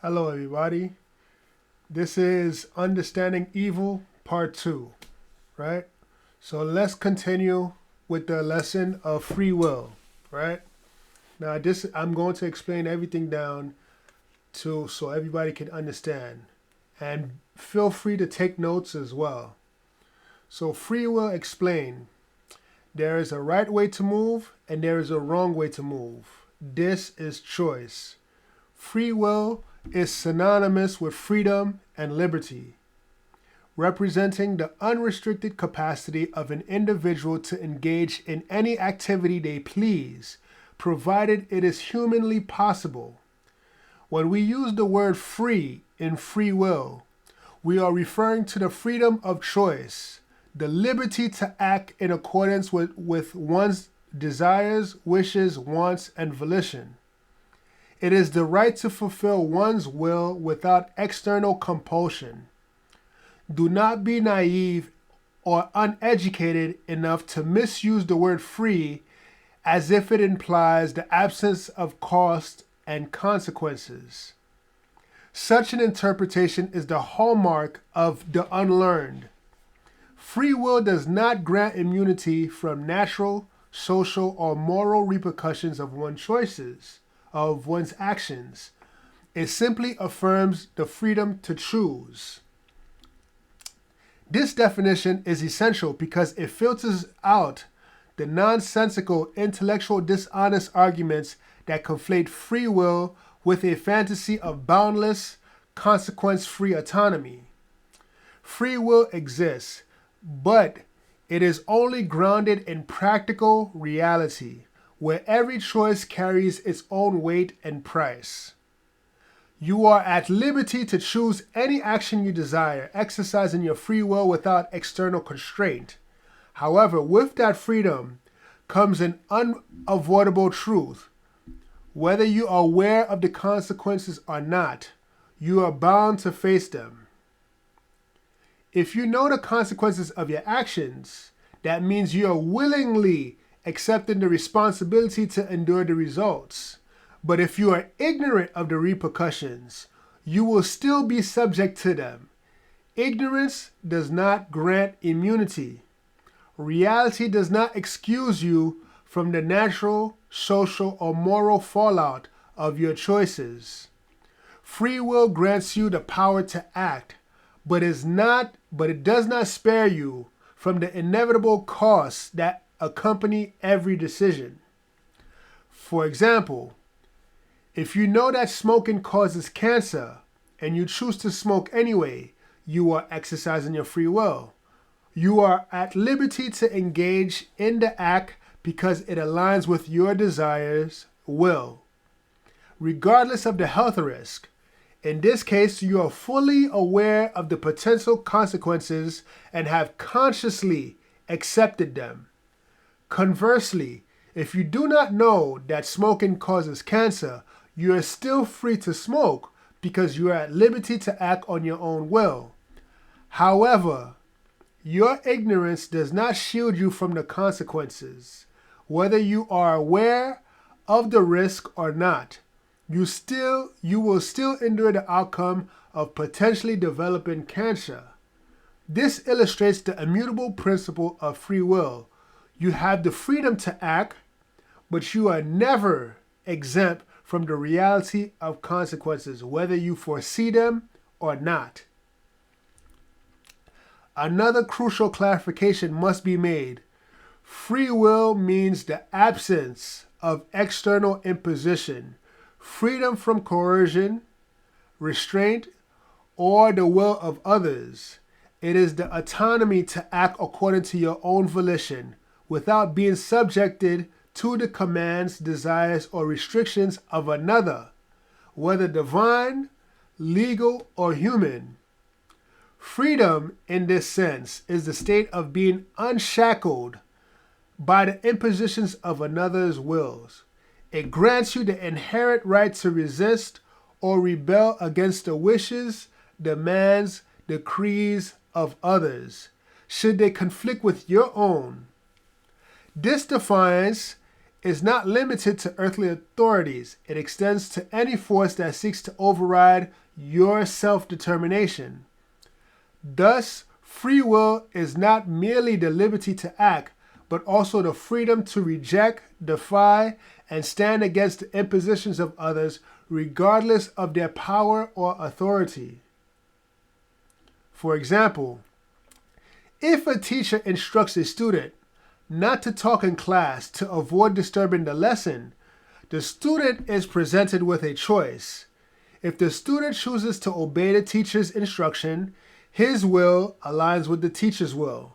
Hello, everybody. This is Understanding Evil, Part 2, right? So let's continue with the lesson of free will, right? Now, I'm going to explain everything down to so everybody can understand. And feel free to take notes as well. So, free will explain there is a right way to move and there is a wrong way to move. This is choice. Free will is synonymous with freedom and liberty, representing the unrestricted capacity of an individual to engage in any activity they please, provided it is humanly possible. When we use the word free in free will, we are referring to the freedom of choice, the liberty to act in accordance with one's desires, wishes, wants, and volition. It is the right to fulfill one's will without external compulsion. Do not be naive or uneducated enough to misuse the word free as if it implies the absence of cost and consequences. Such an interpretation is the hallmark of the unlearned. Free will does not grant immunity from natural, social, or moral repercussions of one's choices, of one's actions. It simply affirms the freedom to choose. This definition is essential because it filters out the nonsensical, intellectual, dishonest arguments that conflate free will with a fantasy of boundless, consequence-free autonomy. Free will exists, but it is only grounded in practical reality, where every choice carries its own weight and price. You are at liberty to choose any action you desire, exercising your free will without external constraint. However, with that freedom comes an unavoidable truth. Whether you are aware of the consequences or not, you are bound to face them. If you know the consequences of your actions, that means you are willingly accepting the responsibility to endure the results. But if you are ignorant of the repercussions, you will still be subject to them. Ignorance does not grant immunity. Reality does not excuse you from the natural, social, or moral fallout of your choices. Free will grants you the power to act, but it does not spare you from the inevitable costs that accompany every decision. For example, if you know that smoking causes cancer and you choose to smoke anyway, you are exercising your free will. You are at liberty to engage in the act because it aligns with your desires, will, regardless of the health risk. In this case, you are fully aware of the potential consequences and have consciously accepted them. Conversely, if you do not know that smoking causes cancer, you are still free to smoke because you are at liberty to act on your own will. However, your ignorance does not shield you from the consequences. Whether you are aware of the risk or not, you will still endure the outcome of potentially developing cancer. This illustrates the immutable principle of free will. You have the freedom to act, but you are never exempt from the reality of consequences, whether you foresee them or not. Another crucial clarification must be made. Free will means the absence of external imposition, freedom from coercion, restraint, or the will of others. It is the autonomy to act according to your own volition, without being subjected to the commands, desires, or restrictions of another, whether divine, legal, or human. Freedom, in this sense, is the state of being unshackled by the impositions of another's wills. It grants you the inherent right to resist or rebel against the wishes, demands, decrees of others, should they conflict with your own. This defines is not limited to earthly authorities. It extends to any force that seeks to override your self-determination. Thus, free will is not merely the liberty to act, but also the freedom to reject, defy, and stand against the impositions of others, regardless of their power or authority. For example, if a teacher instructs a student not to talk in class to avoid disturbing the lesson, the student is presented with a choice. If the student chooses to obey the teacher's instruction, his will aligns with the teacher's will.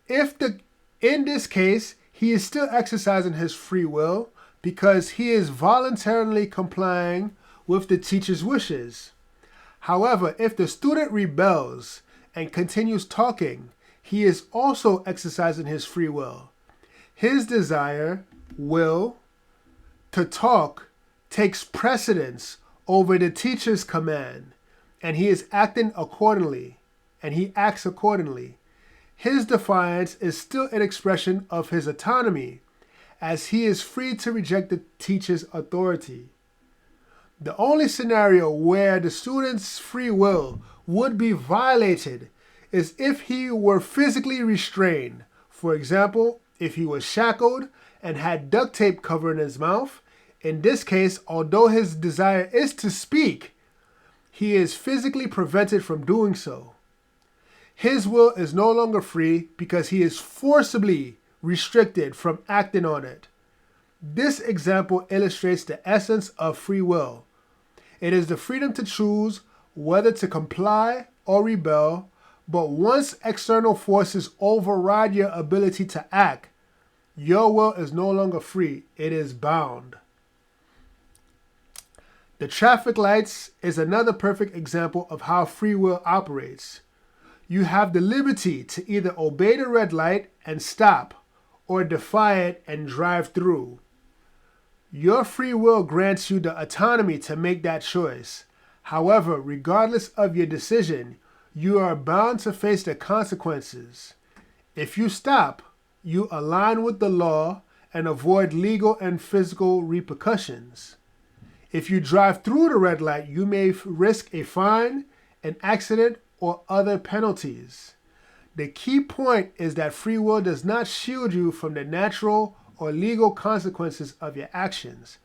In this case, he is still exercising his free will because he is voluntarily complying with the teacher's wishes. However, if the student rebels and continues talking, he is also exercising his free will. His desire, will, to talk takes precedence over the teacher's command, and he is acting accordingly, and he acts accordingly. His defiance is still an expression of his autonomy, as he is free to reject the teacher's authority. The only scenario where the student's free will would be violated is if he were physically restrained. For example, if he was shackled and had duct tape covering his mouth. In this case, although his desire is to speak, he is physically prevented from doing so. His will is no longer free because he is forcibly restricted from acting on it. This example illustrates the essence of free will. It is the freedom to choose whether to comply or rebel, but once external forces override your ability to act, your will is no longer free, it is bound. The traffic lights is another perfect example of how free will operates. You have the liberty to either obey the red light and stop, or defy it and drive through. Your free will grants you the autonomy to make that choice. However, regardless of your decision, you are bound to face the consequences. If you stop, you align with the law and avoid legal and physical repercussions. If you drive through the red light, you may risk a fine, an accident, or other penalties. The key point is that free will does not shield you from the natural or legal consequences of your actions.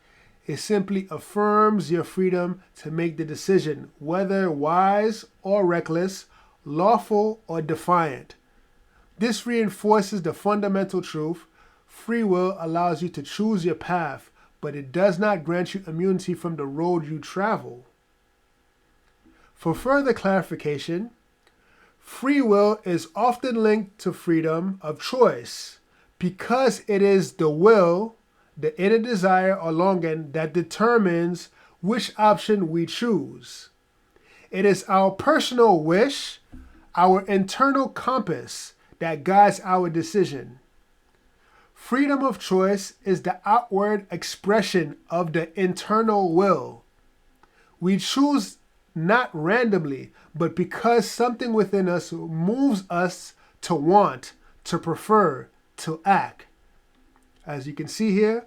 It simply affirms your freedom to make the decision, whether wise or reckless, lawful or defiant. This reinforces the fundamental truth: free will allows you to choose your path, but it does not grant you immunity from the road you travel. For further clarification, free will is often linked to freedom of choice because it is the will, the inner desire or longing, that determines which option we choose. It is our personal wish, our internal compass, that guides our decision. Freedom of choice is the outward expression of the internal will. We choose not randomly, but because something within us moves us to want, to prefer, to act. As you can see here,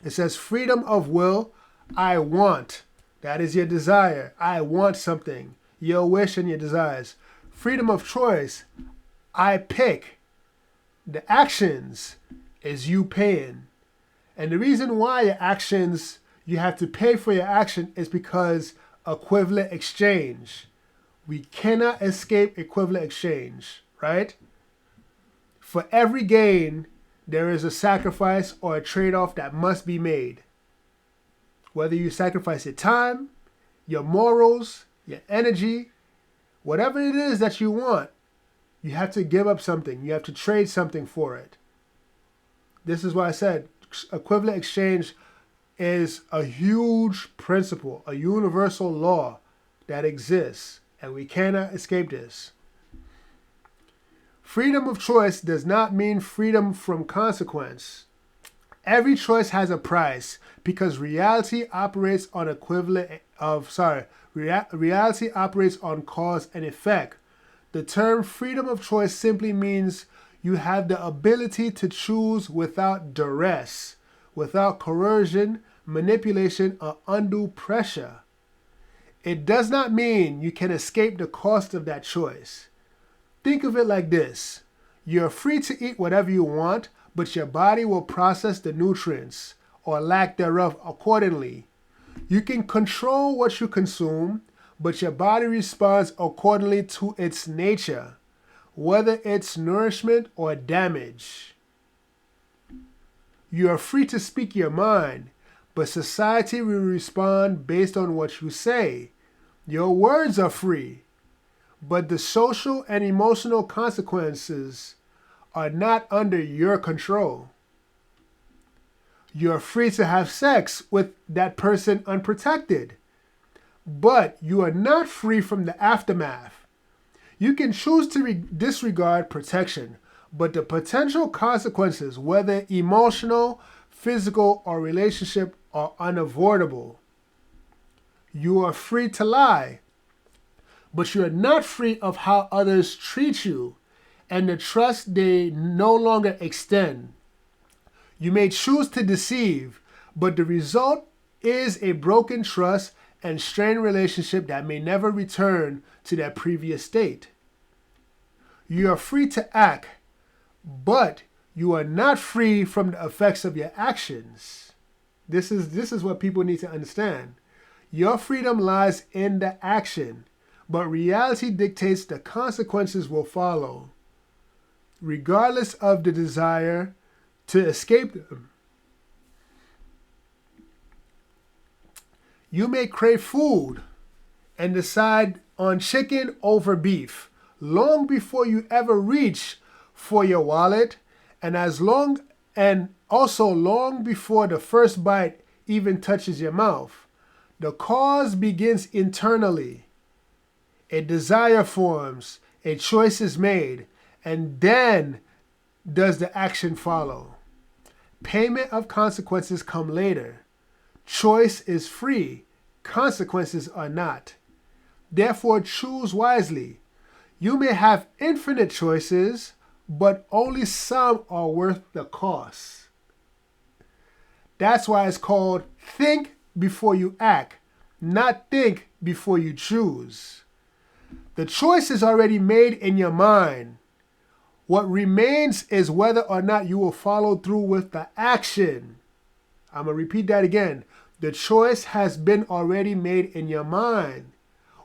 it says freedom of will, I want. That is your desire. I want something, your wish and your desires. Freedom of choice, I pick. The actions is you paying. And the reason why your actions, you have to pay for your action is because equivalent exchange. We cannot escape equivalent exchange, right? For every gain, there is a sacrifice or a trade-off that must be made. Whether you sacrifice your time, your morals, your energy, whatever it is that you want, you have to give up something. You have to trade something for it. This is why I said equivalent exchange is a huge principle, a universal law that exists, and we cannot escape this. Freedom of choice does not mean freedom from consequence. Every choice has a price because reality operates on reality operates on cause and effect. The term freedom of choice simply means you have the ability to choose without duress. without coercion, manipulation, or undue pressure. It does not mean you can escape the cost of that choice. Think of it like this. You're free to eat whatever you want, but your body will process the nutrients, or lack thereof, accordingly. You can control what you consume, but your body responds accordingly to its nature, whether it's nourishment or damage. You are free to speak your mind, but society will respond based on what you say. Your words are free, but the social and emotional consequences are not under your control. You're free to have sex with that person unprotected, but you are not free from the aftermath. You can choose to disregard protection, but the potential consequences, whether emotional, physical, or relationship, are unavoidable. You are free to lie, but you are not free of how others treat you and the trust they no longer extend. You may choose to deceive, but the result is a broken trust and strained relationship that may never return to their previous state. You are free to act, but you are not free from the effects of your actions. This is what people need to understand. Your freedom lies in the action, but reality dictates the consequences will follow, regardless of the desire to escape them. You may crave food and decide on chicken over beef long before you ever reach for your wallet, and also long before the first bite even touches your mouth. The cause begins internally. A desire forms, a choice is made, and then does the action follow. Payment of consequences come later. Choice is free, consequences are not. Therefore, choose wisely. You may have infinite choices, but only some are worth the cost. That's why it's called think before you act, not think before you choose. The choice is already made in your mind. What remains is whether or not you will follow through with the action. I'm going to repeat that again. The choice has been already made in your mind.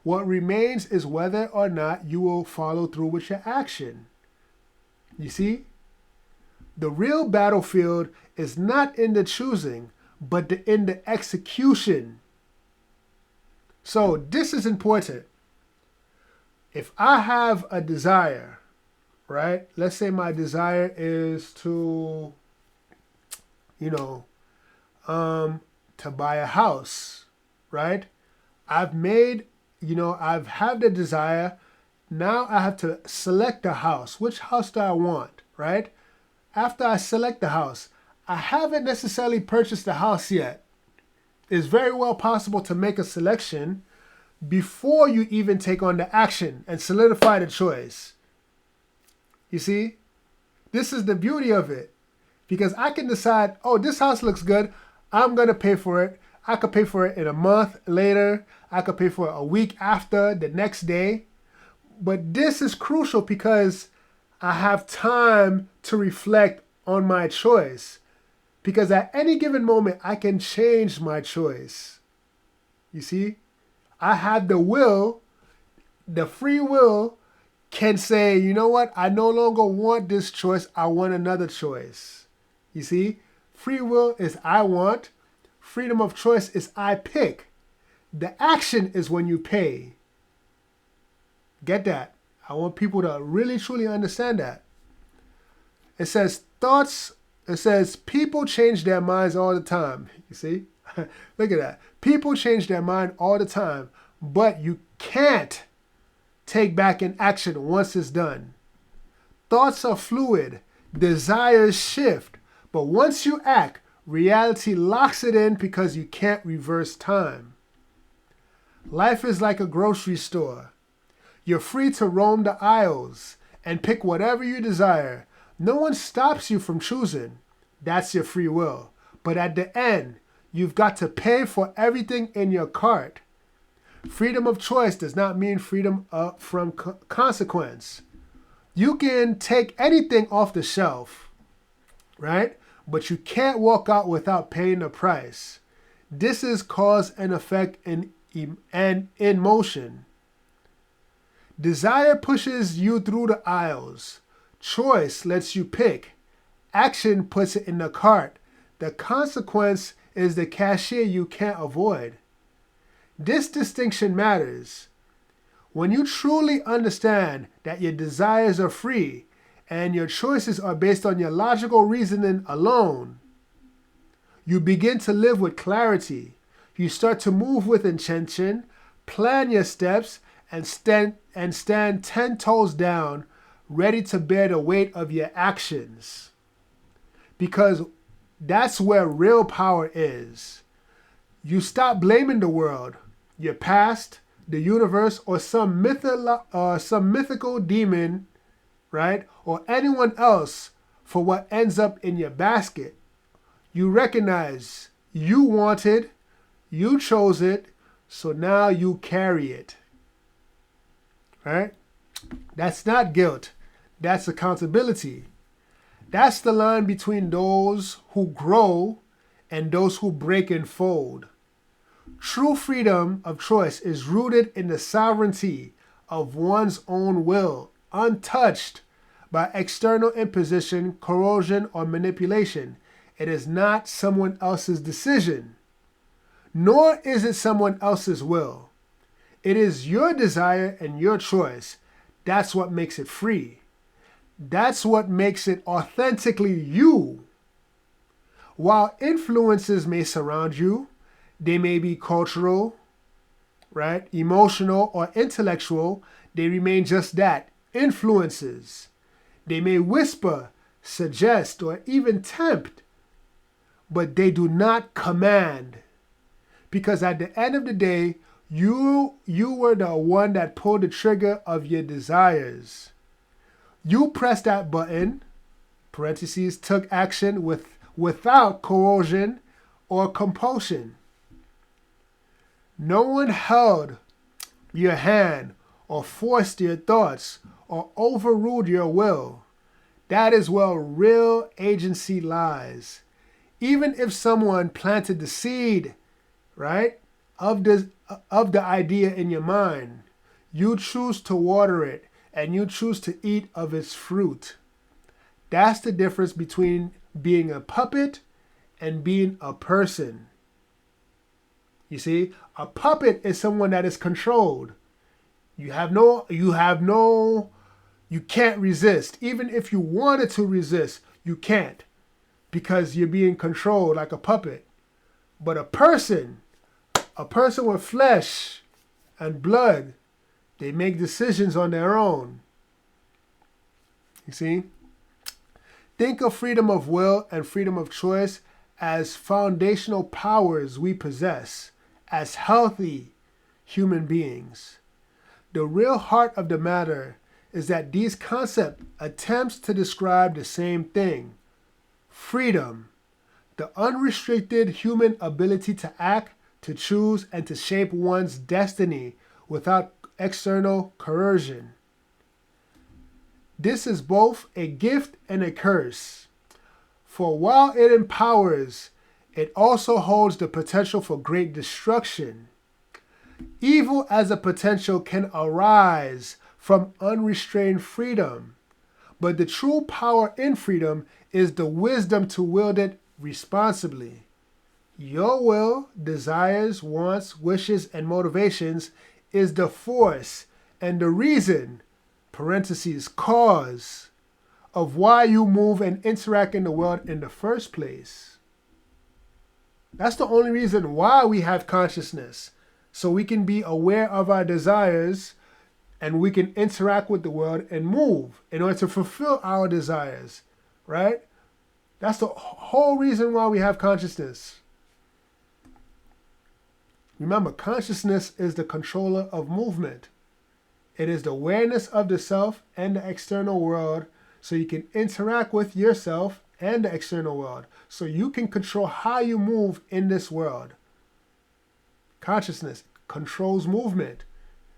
What remains is whether or not you will follow through with your action. You see? The real battlefield is not in the choosing, but in the execution. So this is important. If I have a desire, right? Let's say my desire is to, to buy a house, right? I've had the desire. Now I have to select a house. Which house do I want, right? After I select the house, I haven't necessarily purchased the house yet. It's very well possible to make a selection before you even take on the action and solidify the choice. You see? This is the beauty of it. Because I can decide, oh, this house looks good. I'm going to pay for it. I could pay for it in a month later. I could pay for it a week after, the next day. But this is crucial because I have time to reflect on my choice. Because at any given moment, I can change my choice. You see? I have the will, the free will can say, you know what? I no longer want this choice. I want another choice. You see? Free will is I want. Freedom of choice is I pick. The action is when you pay. Get that? I want people to really, truly understand that. It says people change their minds all the time. You see? Look at that. People change their mind all the time, but you can't take back an action once it's done. Thoughts are fluid. Desires shift. But once you act, reality locks it in because you can't reverse time. Life is like a grocery store. You're free to roam the aisles and pick whatever you desire. No one stops you from choosing. That's your free will. But at the end, you've got to pay for everything in your cart. Freedom of choice does not mean freedom from consequence. You can take anything off the shelf, right? But you can't walk out without paying the price. This is cause and effect and in motion. Desire pushes you through the aisles. Choice lets you pick. Action puts it in the cart. The consequence is the cashier you can't avoid. This distinction matters. When you truly understand that your desires are free and your choices are based on your logical reasoning alone, you begin to live with clarity. You start to move with intention, plan your steps, and stand 10 toes down, ready to bear the weight of your actions. Because that's where real power is. You stop blaming the world, your past, the universe, or some mythical demon, right? Or anyone else for what ends up in your basket. You recognize you want it, you chose it, so now you carry it. Right? That's not guilt. That's accountability. That's the line between those who grow and those who break and fold. True freedom of choice is rooted in the sovereignty of one's own will, untouched by external imposition, coercion, or manipulation. It is not someone else's decision, nor is it someone else's will. It is your desire and your choice. That's what makes it free. That's what makes it authentically you. While influences may surround you, they may be cultural, right, emotional, or intellectual, they remain just that, influences. They may whisper, suggest, or even tempt, but they do not command. Because at the end of the day, you were the one that pulled the trigger of your desires. You pressed that button, parentheses, took action without coercion or compulsion. No one held your hand or forced your thoughts or overruled your will. That is where real agency lies. Even if someone planted the seed, right, of the idea in your mind, you choose to water it and you choose to eat of its fruit. That's the difference between being a puppet and being a person. You see, a puppet is someone that is controlled. You can't resist. Even if you wanted to resist, you can't, because you're being controlled like a puppet. But a person with flesh and blood, they make decisions on their own. You see? Think of freedom of will and freedom of choice as foundational powers we possess as healthy human beings. The real heart of the matter is that these concepts attempts to describe the same thing: freedom, the unrestricted human ability to act, to choose, and to shape one's destiny without external coercion. This is both a gift and a curse. For while it empowers, it also holds the potential for great destruction. Evil as a potential can arise from unrestrained freedom, but the true power in freedom is the wisdom to wield it responsibly. Your will, desires, wants, wishes, and motivations is the force and the reason, parentheses, cause, of why you move and interact in the world in the first place. That's the only reason why we have consciousness, so we can be aware of our desires and we can interact with the world and move in order to fulfill our desires, right? That's the whole reason why we have consciousness. Remember, consciousness is the controller of movement. It is the awareness of the self and the external world so you can interact with yourself and the external world. So you can control how you move in this world. Consciousness controls movement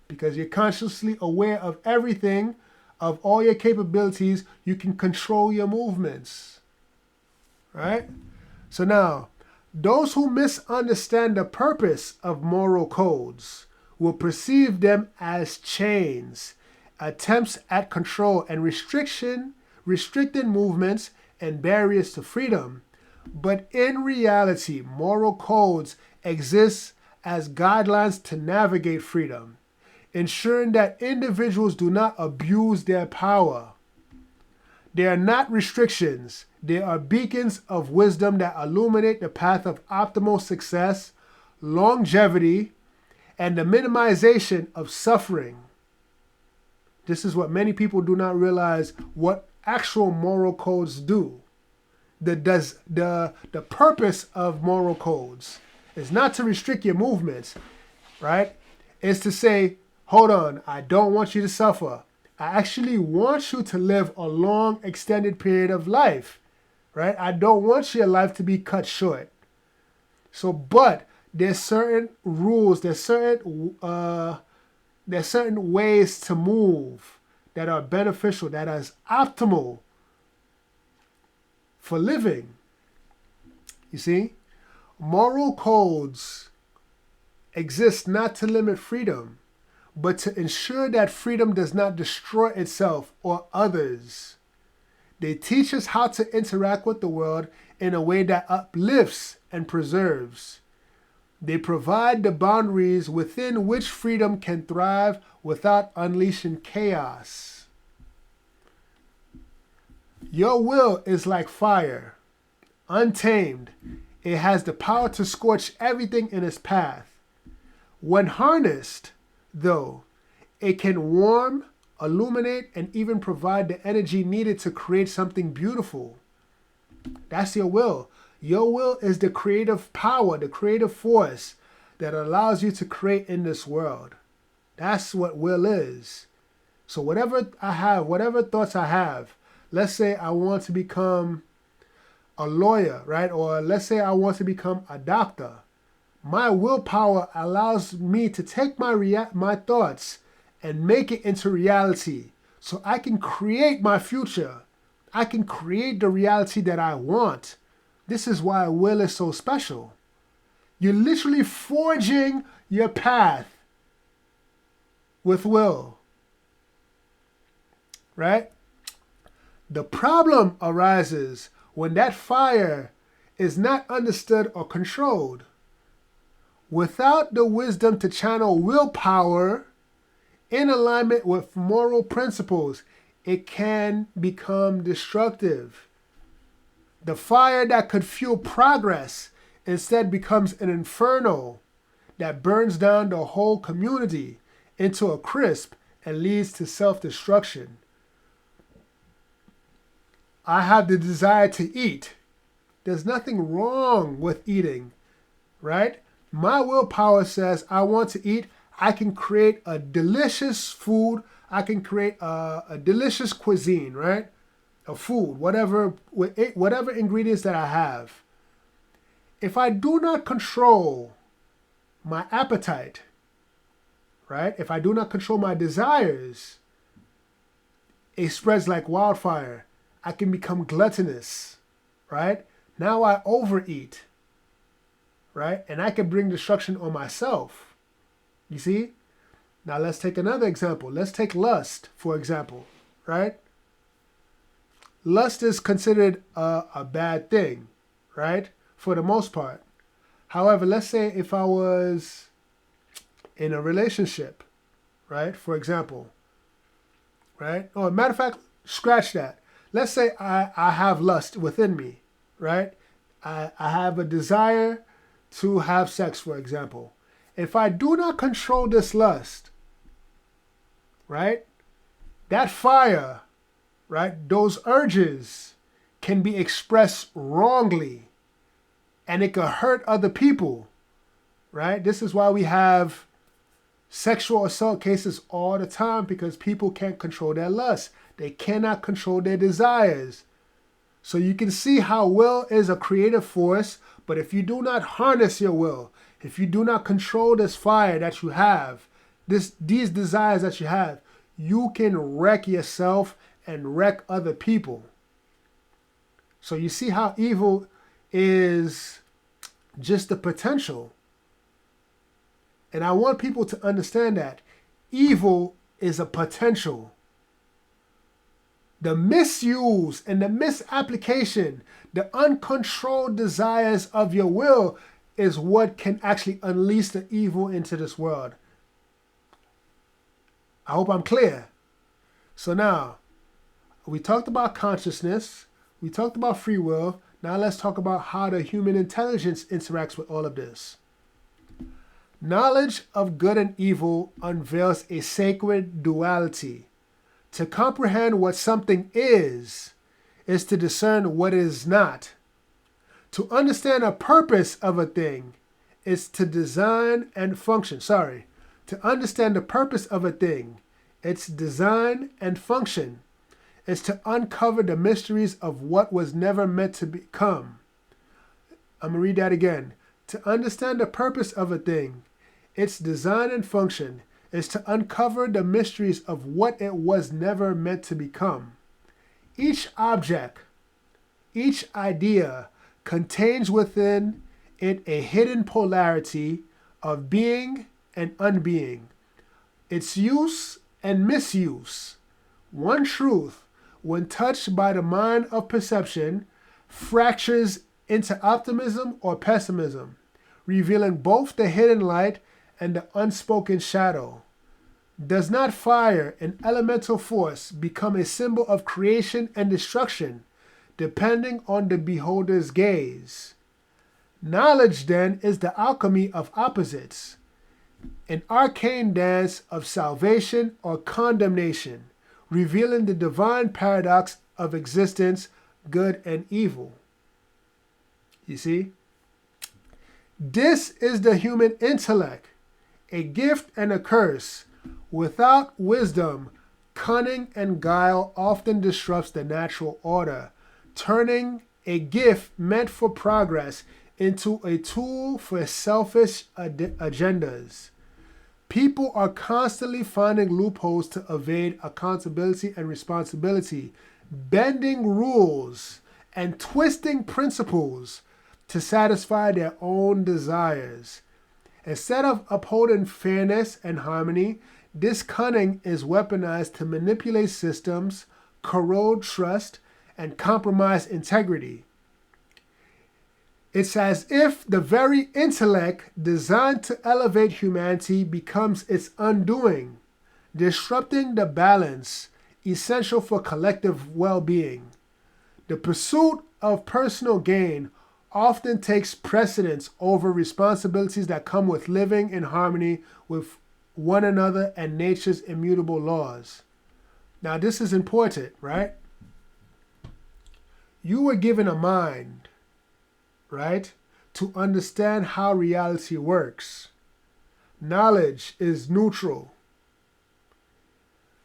because you're consciously aware of everything, of all your capabilities. You can control your movements. Right? So now, those who misunderstand the purpose of moral codes will perceive them as chains, attempts at control and restricting movements and barriers to freedom. But in reality, moral codes exist as guidelines to navigate freedom, ensuring that individuals do not abuse their power. They are not restrictions. They are beacons of wisdom that illuminate the path of optimal success, longevity, and the minimization of suffering. This is what many people do not realize what actual moral codes do. The purpose of moral codes is not to restrict your movements, right? It's to say, hold on, I don't want you to suffer. I actually want you to live a long, extended period of life, right? I don't want your life to be cut short. So, but there's certain rules, there's certain ways to move that are beneficial, that is optimal for living. You see? Moral codes exist not to limit freedom, but to ensure that freedom does not destroy itself or others. They teach us how to interact with the world in a way that uplifts and preserves. They provide the boundaries within which freedom can thrive without unleashing chaos. Your will is like fire. Untamed, it has the power to scorch everything in its path. When harnessed, though, it can warm, illuminate, and even provide the energy needed to create something beautiful. That's your will. Your will is the creative power, the creative force that allows you to create in this world. That's what will is. So whatever I have, whatever thoughts I have, let's say I want to become a lawyer, right? Or let's say I want to become a doctor. My willpower allows me to take my thoughts and make it into reality so I can create my future. I can create the reality that I want. This is why will is so special. You're literally forging your path with will, right? The problem arises when that fire is not understood or controlled. Without the wisdom to channel willpower in alignment with moral principles, it can become destructive. The fire that could fuel progress instead becomes an inferno that burns down the whole community into a crisp and leads to self-destruction. I have the desire to eat. There's nothing wrong with eating, right? My willpower says I want to eat. I can create a delicious food. I can create a delicious cuisine, right? A food, whatever ingredients that I have. If I do not control my appetite, right? If I do not control my desires, it spreads like wildfire. I can become gluttonous, right? Now I overeat, right? And I can bring destruction on myself. You see? Now let's take another example. Let's take lust, for example, right? Lust is considered a bad thing, right? For the most part. However, let's say if I was in a relationship, right? For example, right? Oh, matter of fact, scratch that. Let's say I have lust within me, right? I have a desire to have sex, for example. If I do not control this lust, right? That fire, right? Those urges can be expressed wrongly and it could hurt other people, right? This is why we have sexual assault cases all the time, because people can't control their lust. They cannot control their desires. So you can see how will is a creative force, but if you do not harness your will, if you do not control this fire that you have, these desires that you have, you can wreck yourself and wreck other people. So you see how evil is just the potential. And I want people to understand that evil is a potential. The misuse and the misapplication, the uncontrolled desires of your will is what can actually unleash the evil into this world. I hope I'm clear. So now, we talked about consciousness, we talked about free will. Now let's talk about how the human intelligence interacts with all of this. Knowledge of good and evil unveils a sacred duality. To comprehend what something is to discern what it is not. To understand a purpose of a thing is to design and function. To understand the purpose of a thing, its design and function, is to uncover the mysteries of what was never meant to become. I'm going to read that again. To understand the purpose of a thing, its design and function, is to uncover the mysteries of what it was never meant to become. Each object, each idea contains within it a hidden polarity of being and unbeing, its use and misuse. One truth, when touched by the mind of perception, fractures into optimism or pessimism, revealing both the hidden light and the unspoken shadow. Does not fire, an elemental force, become a symbol of creation and destruction, depending on the beholder's gaze? Knowledge, then, is the alchemy of opposites, an arcane dance of salvation or condemnation, revealing the divine paradox of existence, good and evil. You see? This is the human intellect, a gift and a curse. Without wisdom, cunning and guile often disrupts the natural order, turning a gift meant for progress into a tool for selfish agendas. People are constantly finding loopholes to evade accountability and responsibility, bending rules and twisting principles to satisfy their own desires. Instead of upholding fairness and harmony, this cunning is weaponized to manipulate systems, corrode trust, and compromise integrity. It's as if the very intellect designed to elevate humanity becomes its undoing, disrupting the balance essential for collective well-being. The pursuit of personal gain often takes precedence over responsibilities that come with living in harmony with one another and nature's immutable laws. Now, this is important, right? You were given a mind, right, to understand how reality works. Knowledge is neutral.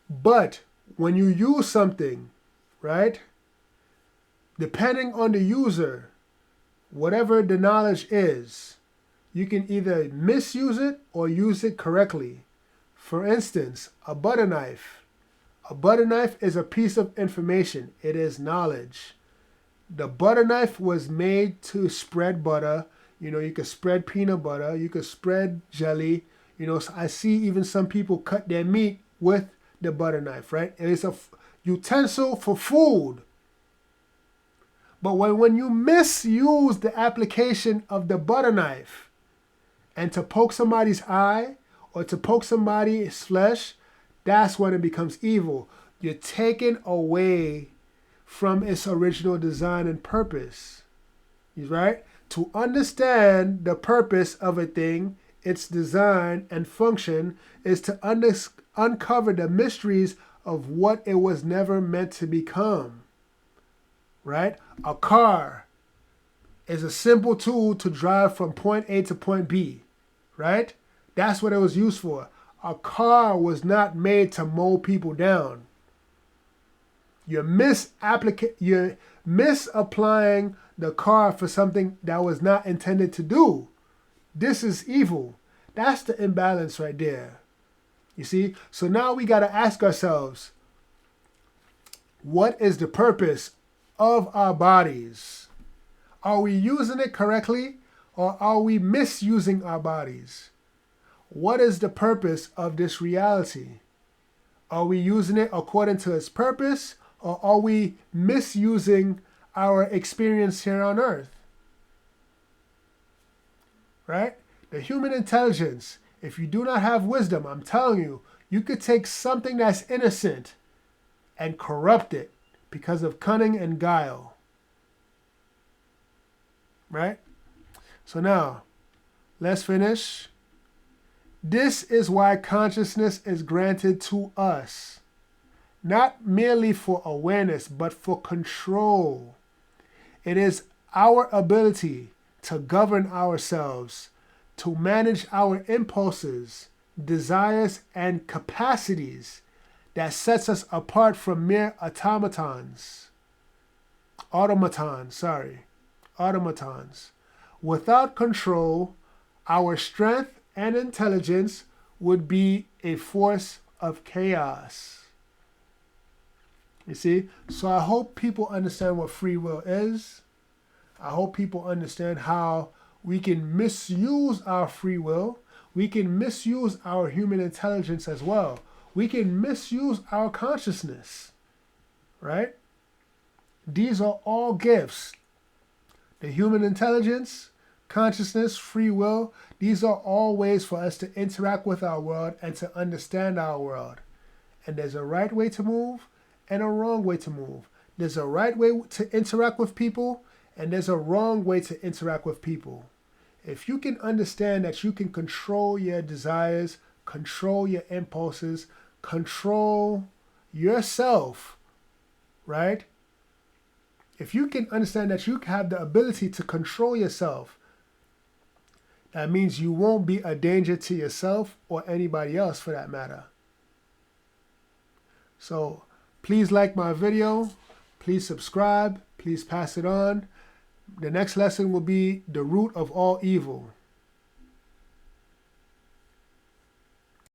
But when you use something, right, depending on the user, whatever the knowledge is, you can either misuse it or use it correctly. For instance, a butter knife. A butter knife is a piece of information. It is knowledge. The butter knife was made to spread butter. You know, you could spread peanut butter. You could spread jelly. You know, I see even some people cut their meat with the butter knife, right? It's a utensil for food. But when you misuse the application of the butter knife and to poke somebody's eye or to poke somebody's flesh, that's when it becomes evil. You're taking away from its original design and purpose, right? To understand the purpose of a thing, its design and function, is to uncover the mysteries of what it was never meant to become, right? A car is a simple tool to drive from point A to point B, right? That's what it was used for. A car was not made to mow people down. You're misapplying the car for something that was not intended to do. This is evil. That's the imbalance right there. You see? So now we got to ask ourselves, what is the purpose of our bodies? Are we using it correctly, or are we misusing our bodies? What is the purpose of this reality? Are we using it according to its purpose, or are we misusing our experience here on earth? Right? The human intelligence, if you do not have wisdom, I'm telling you, you could take something that's innocent and corrupt it because of cunning and guile. Right? So now, let's finish. This is why consciousness is granted to us, not merely for awareness, but for control. It is our ability to govern ourselves, to manage our impulses, desires, and capacities that sets us apart from mere automatons. Without control, our strength and intelligence would be a force of chaos. You see? So I hope people understand what free will is. I hope people understand how we can misuse our free will. We can misuse our human intelligence as well. We can misuse our consciousness. Right? These are all gifts. The human intelligence, consciousness, free will, these are all ways for us to interact with our world and to understand our world. And there's a right way to move and a wrong way to move. There's a right way to interact with people, and there's a wrong way to interact with people. If you can understand that you can control your desires, control your impulses, control yourself, right? If you can understand that you have the ability to control yourself, that means you won't be a danger to yourself or anybody else for that matter. So please like my video, please subscribe, please pass it on. The next lesson will be the root of all evil.